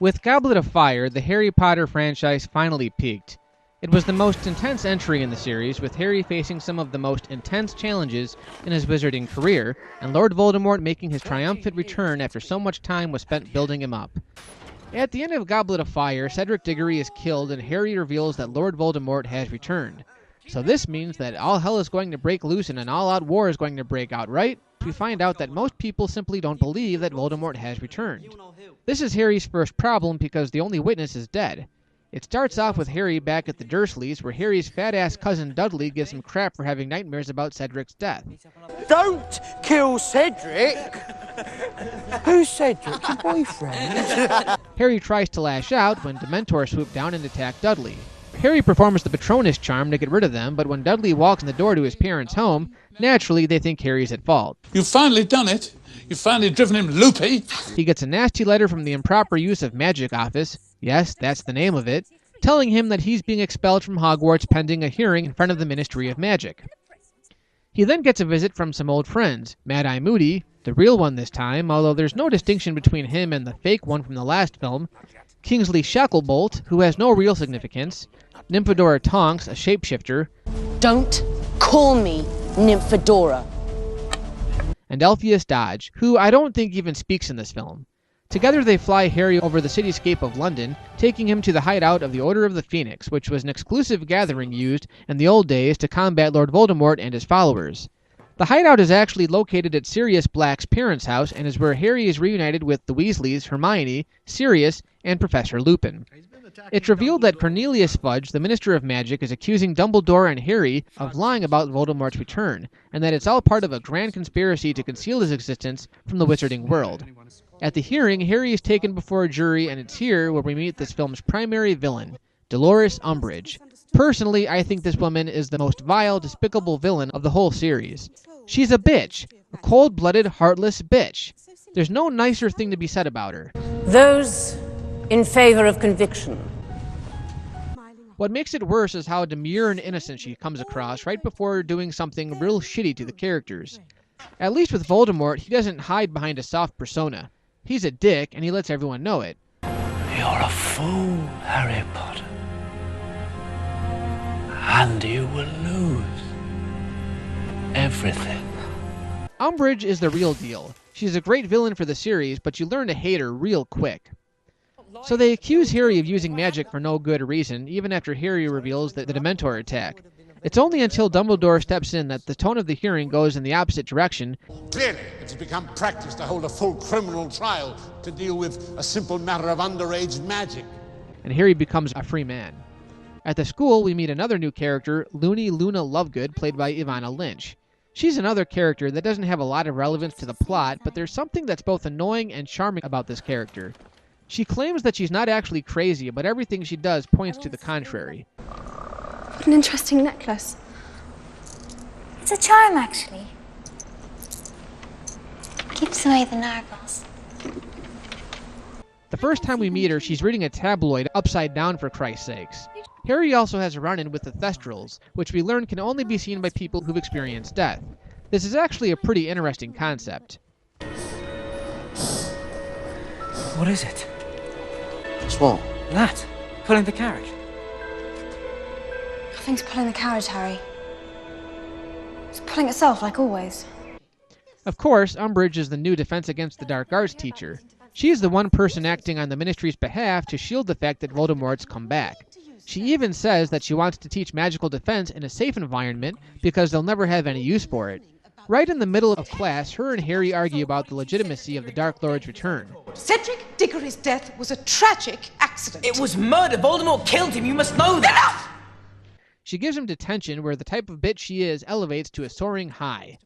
With Goblet of Fire, the Harry Potter franchise finally peaked. It was the most intense entry in the series, with Harry facing some of the most intense challenges in his wizarding career, and Lord Voldemort making his triumphant return after so much time was spent building him up. At the end of Goblet of Fire, Cedric Diggory is killed and Harry reveals that Lord Voldemort has returned. So this means that all hell is going to break loose and an all-out war is going to break out, right? We find out that most people simply don't believe that Voldemort has returned. This is Harry's first problem because the only witness is dead. It starts off with Harry back at the Dursleys, where Harry's fat-ass cousin Dudley gives him crap for having nightmares about Cedric's death. Don't kill Cedric! Who's Cedric? Your boyfriend? Harry tries to lash out when Dementors swoop down and attack Dudley. Harry performs the Patronus charm to get rid of them, but when Dudley walks in the door to his parents' home, naturally they think Harry's at fault. You've finally done it. You've finally driven him loopy. He gets a nasty letter from the Improper Use of Magic office, yes, that's the name of it, telling him that he's being expelled from Hogwarts pending a hearing in front of the Ministry of Magic. He then gets a visit from some old friends, Mad-Eye Moody, the real one this time, although there's no distinction between him and the fake one from the last film, Kingsley Shacklebolt, who has no real significance, Nymphadora Tonks, a shapeshifter, Don't call me Nymphadora. and Elphias Dodge, who I don't think even speaks in this film. Together they fly Harry over the cityscape of London, taking him to the hideout of the Order of the Phoenix, which was an exclusive gathering used in the old days to combat Lord Voldemort and his followers. The hideout is actually located at Sirius Black's parents' house and is where Harry is reunited with the Weasleys, Hermione, Sirius, and Professor Lupin. It's revealed that Cornelius Fudge, the Minister of Magic, is accusing Dumbledore and Harry of lying about Voldemort's return, and that it's all part of a grand conspiracy to conceal his existence from the wizarding world. At the hearing, Harry is taken before a jury, and it's here where we meet this film's primary villain, Dolores Umbridge. Personally, I think this woman is the most vile, despicable villain of the whole series. She's a bitch. A cold-blooded, heartless bitch. There's no nicer thing to be said about her. Those in favor of conviction. What makes it worse is how demure and innocent she comes across right before doing something real shitty to the characters. At least with Voldemort, he doesn't hide behind a soft persona. He's a dick, and he lets everyone know it. You're a fool, Harry Potter. And you will lose everything. Umbridge is the real deal. She's a great villain for the series, but you learn to hate her real quick. So they accuse Harry of using magic for no good reason, even after Harry reveals the Dementor attack. It's only until Dumbledore steps in that the tone of the hearing goes in the opposite direction. Clearly, it's become practice to hold a full criminal trial to deal with a simple matter of underage magic. And Harry becomes a free man. At the school, we meet another new character, Loony Luna Lovegood, played by Ivana Lynch. She's another character that doesn't have a lot of relevance to the plot, but there's something that's both annoying and charming about this character. She claims that she's not actually crazy, but everything she does points to the contrary. What an interesting necklace. It's a charm, actually. Keeps away the narvals. The first time we meet her, she's reading a tabloid upside down, for Christ's sakes. Harry also has a run-in with the Thestrals, which we learn can only be seen by people who've experienced death. This is actually a pretty interesting concept. What is it? What's what? That. Pulling the carriage. Nothing's pulling the carriage, Harry. It's pulling itself, like always. Of course, Umbridge is the new Defense Against the Dark Arts teacher. She's the one person acting on the Ministry's behalf to shield the fact that Voldemort's come back. She even says that she wants to teach magical defense in a safe environment because they'll never have any use for it. Right in the middle of class, her and Harry argue about the legitimacy of the Dark Lord's return. Cedric Diggory's death was a tragic accident. It was murder. Voldemort killed him. You must know that. Enough! She gives him detention where the type of bitch she is elevates to a soaring high.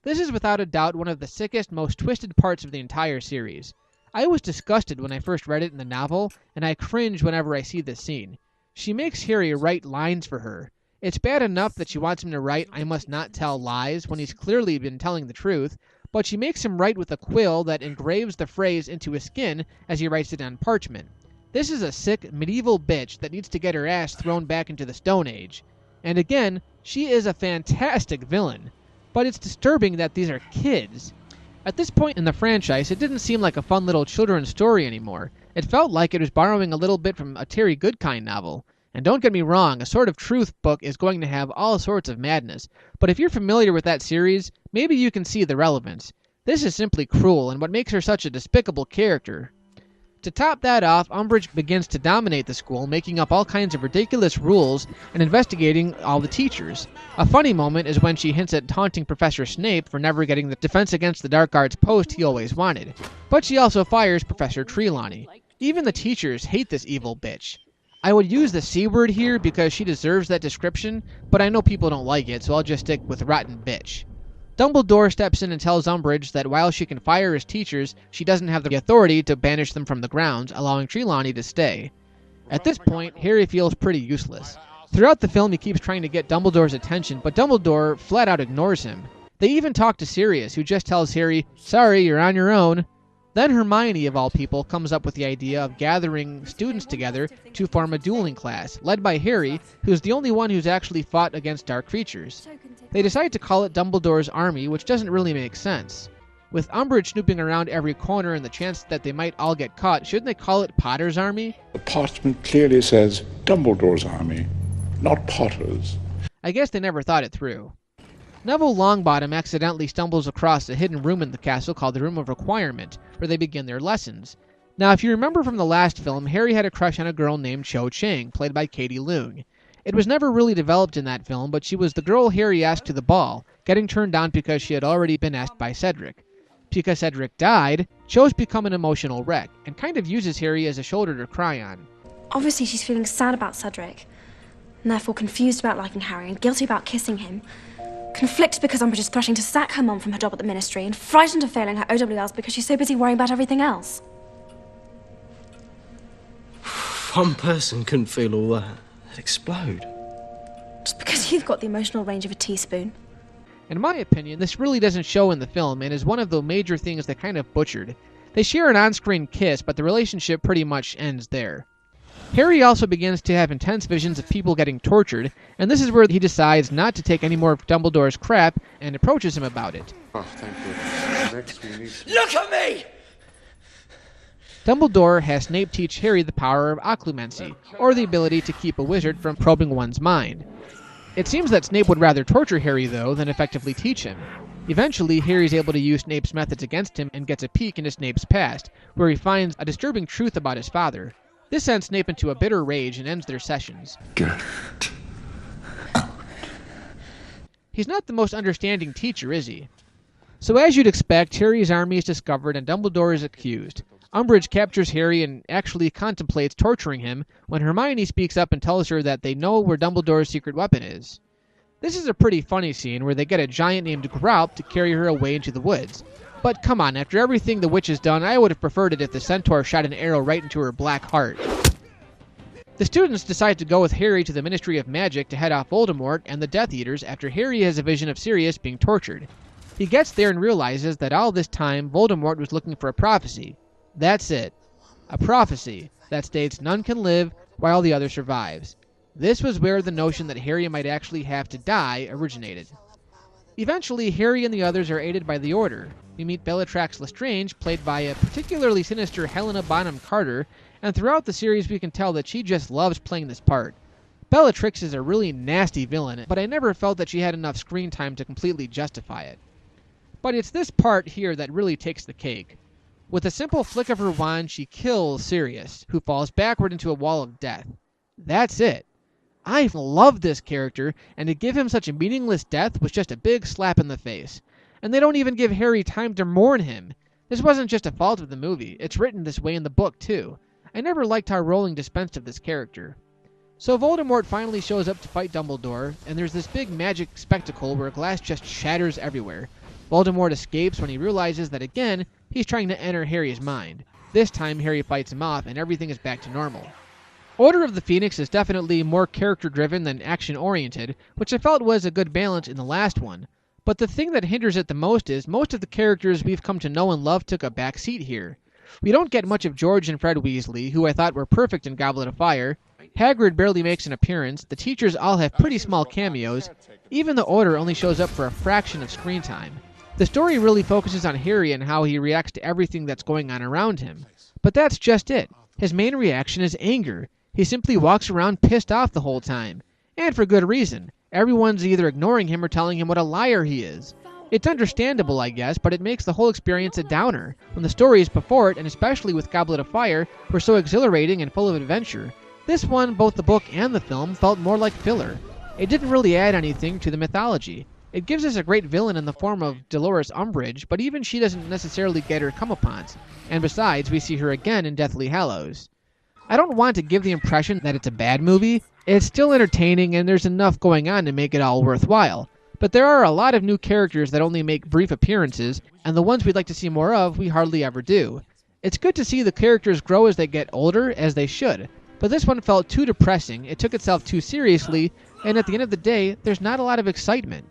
This is without a doubt one of the sickest, most twisted parts of the entire series. I was disgusted when I first read it in the novel, and I cringe whenever I see this scene. She makes Harry write lines for her. It's bad enough that she wants him to write "I must not tell lies" when he's clearly been telling the truth, but she makes him write with a quill that engraves the phrase into his skin as he writes it on parchment. This is a sick, medieval bitch that needs to get her ass thrown back into the Stone Age. And again, she is a fantastic villain. But it's disturbing that these are kids. At this point in the franchise, it didn't seem like a fun little children's story anymore. It felt like it was borrowing a little bit from a Terry Goodkind novel. And don't get me wrong, A Sword of Truth book is going to have all sorts of madness, but if you're familiar with that series, maybe you can see the relevance. This is simply cruel, and what makes her such a despicable character. To top that off, Umbridge begins to dominate the school, making up all kinds of ridiculous rules and investigating all the teachers. A funny moment is when she hints at taunting Professor Snape for never getting the Defense Against the Dark Arts post he always wanted. But she also fires Professor Trelawney. Even the teachers hate this evil bitch. I would use the C word here because she deserves that description, but I know people don't like it, so I'll just stick with rotten bitch. Dumbledore steps in and tells Umbridge that while she can fire his teachers, she doesn't have the authority to banish them from the grounds, allowing Trelawney to stay. At this point, Harry feels pretty useless. Throughout the film, he keeps trying to get Dumbledore's attention, but Dumbledore flat out ignores him. They even talk to Sirius, who just tells Harry, "Sorry, you're on your own." Then Hermione, of all people, comes up with the idea of gathering students together to form a dueling class, led by Harry, who's the only one who's actually fought against dark creatures. They decide to call it Dumbledore's Army, which doesn't really make sense. With Umbridge snooping around every corner and the chance that they might all get caught, shouldn't they call it Potter's Army? The parchment clearly says Dumbledore's Army, not Potter's. I guess they never thought it through. Neville Longbottom accidentally stumbles across a hidden room in the castle called the Room of Requirement, where they begin their lessons. Now, if you remember from the last film, Harry had a crush on a girl named Cho Chang, played by Katie Leung. It was never really developed in that film, but she was the girl Harry asked to the ball, getting turned down because she had already been asked by Cedric. Because Cedric died, Cho's become an emotional wreck, and kind of uses Harry as a shoulder to cry on. Obviously, she's feeling sad about Cedric, and therefore confused about liking Harry and guilty about kissing him. Conflicted because Umbridge is threatening to sack her mom from her job at the Ministry, and frightened of failing her OWLs because she's so busy worrying about everything else. One person couldn't feel all that. It'd explode. Just because you've got the emotional range of a teaspoon. In my opinion, this really doesn't show in the film and is one of the major things they kind of butchered. They share an on-screen kiss, but the relationship pretty much ends there. Harry also begins to have intense visions of people getting tortured, and this is where he decides not to take any more of Dumbledore's crap and approaches him about it. Oh, thank you. Next we need... Look at me! Dumbledore has Snape teach Harry the power of occlumency, or the ability to keep a wizard from probing one's mind. It seems that Snape would rather torture Harry, though, than effectively teach him. Eventually, Harry's able to use Snape's methods against him and gets a peek into Snape's past, where he finds a disturbing truth about his father. This sends Snape into a bitter rage and ends their sessions. Get out. He's not the most understanding teacher, is he? So as you'd expect, Harry's army is discovered and Dumbledore is accused. Umbridge captures Harry and actually contemplates torturing him when Hermione speaks up and tells her that they know where Dumbledore's secret weapon is. This is a pretty funny scene where they get a giant named Group to carry her away into the woods. But come on, after everything the witch has done, I would have preferred it if the centaur shot an arrow right into her black heart. The students decide to go with Harry to the Ministry of Magic to head off Voldemort and the Death Eaters after Harry has a vision of Sirius being tortured. He gets there and realizes that all this time Voldemort was looking for a prophecy. That's it. A prophecy that states none can live while the other survives. This was where the notion that Harry might actually have to die originated. Eventually, Harry and the others are aided by the Order. We meet Bellatrix Lestrange, played by a particularly sinister Helena Bonham Carter, and throughout the series we can tell that she just loves playing this part. Bellatrix is a really nasty villain, but I never felt that she had enough screen time to completely justify it. But it's this part here that really takes the cake. With a simple flick of her wand, she kills Sirius, who falls backward into a wall of death. That's it. I love this character, and to give him such a meaningless death was just a big slap in the face. And they don't even give Harry time to mourn him. This wasn't just a fault of the movie, it's written this way in the book too. I never liked how Rowling dispensed of this character. So Voldemort finally shows up to fight Dumbledore, and there's this big magic spectacle where glass just shatters everywhere. Voldemort escapes when he realizes that again, he's trying to enter Harry's mind. This time Harry fights him off and everything is back to normal. Order of the Phoenix is definitely more character-driven than action-oriented, which I felt was a good balance in the last one. But the thing that hinders it the most is most of the characters we've come to know and love took a back seat here. We don't get much of George and Fred Weasley, who I thought were perfect in Goblet of Fire. Hagrid barely makes an appearance, the teachers all have pretty small cameos, even the Order only shows up for a fraction of screen time. The story really focuses on Harry and how he reacts to everything that's going on around him. But that's just it. His main reaction is anger. He simply walks around pissed off the whole time. And for good reason. Everyone's either ignoring him or telling him what a liar he is. It's understandable, I guess, but it makes the whole experience a downer, when the stories before it, and especially with Goblet of Fire, were so exhilarating and full of adventure. This one, both the book and the film, felt more like filler. It didn't really add anything to the mythology. It gives us a great villain in the form of Dolores Umbridge, but even she doesn't necessarily get her comeuppance, and besides, we see her again in Deathly Hallows. I don't want to give the impression that it's a bad movie. It's still entertaining and there's enough going on to make it all worthwhile. But there are a lot of new characters that only make brief appearances, and the ones we'd like to see more of, we hardly ever do. It's good to see the characters grow as they get older, as they should. But this one felt too depressing, it took itself too seriously, and at the end of the day, there's not a lot of excitement.